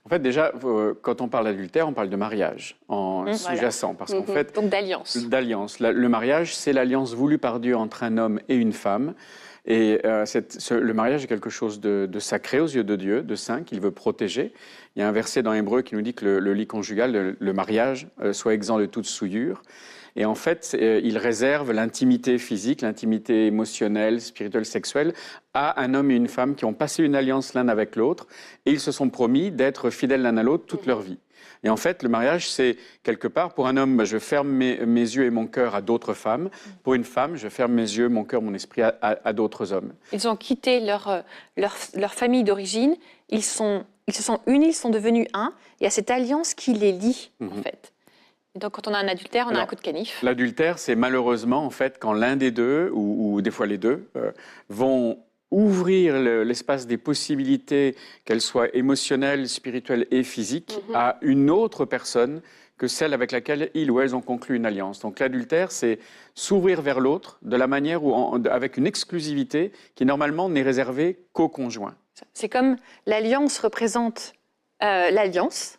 En fait, déjà, quand on parle d'adultère, on parle de mariage en sous-jacent. Parce qu'en fait, donc d'alliance. D'alliance. Le mariage, c'est l'alliance voulue par Dieu entre un homme et une femme. Et le mariage est quelque chose de sacré aux yeux de Dieu, de saint, qu'il veut protéger. Il y a un verset dans Hébreu qui nous dit que le lit conjugal, le mariage, soit exempt de toute souillure. Et en fait, il réserve l'intimité physique, l'intimité émotionnelle, spirituelle, sexuelle à un homme et une femme qui ont passé une alliance l'un avec l'autre et ils se sont promis d'être fidèles l'un à l'autre toute leur vie. Et en fait, le mariage, c'est quelque part, pour un homme, je ferme mes yeux et mon cœur à d'autres femmes. Pour une femme, je ferme mes yeux, mon cœur, mon esprit à d'autres hommes. Ils ont quitté leur famille d'origine, ils se sont unis, ils sont devenus un. Il y a cette alliance qui les lie, en fait. Et donc, quand on a un adultère, on a un coup de canif. L'adultère, c'est malheureusement, en fait, quand l'un des deux, ou des fois les deux, vont ouvrir l'espace des possibilités, qu'elles soient émotionnelles, spirituelles et physiques, à une autre personne que celle avec laquelle ils ou elles ont conclu une alliance. Donc l'adultère, c'est s'ouvrir vers l'autre de la manière avec une exclusivité qui normalement n'est réservée qu'aux conjoints. C'est comme l'alliance représente l'alliance.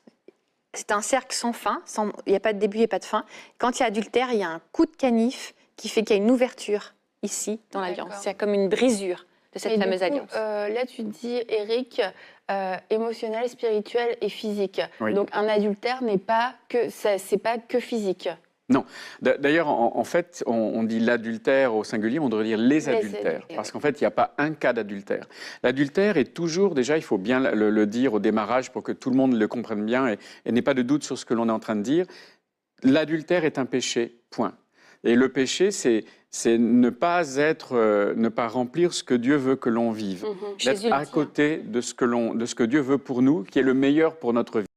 C'est un cercle sans fin, il n'y a pas de début et pas de fin. Quand il y a adultère, il y a un coup de canif qui fait qu'il y a une ouverture ici dans l'alliance. C'est comme une brisure de cette fameuse alliance. Là, tu dis, Eric, émotionnel, spirituel et physique. Oui. Donc un adultère c'est pas que physique. Non. D'ailleurs, en fait, on dit l'adultère au singulier, on devrait dire les adultères. Parce qu'en fait, il n'y a pas un cas d'adultère. L'adultère est toujours, déjà, il faut bien le dire au démarrage pour que tout le monde le comprenne bien et n'ait pas de doute sur ce que l'on est en train de dire. L'adultère est un péché, point. Et le péché, c'est ne pas remplir ce que Dieu veut que l'on vive. D'être à côté de ce que Dieu veut pour nous, qui est le meilleur pour notre vie.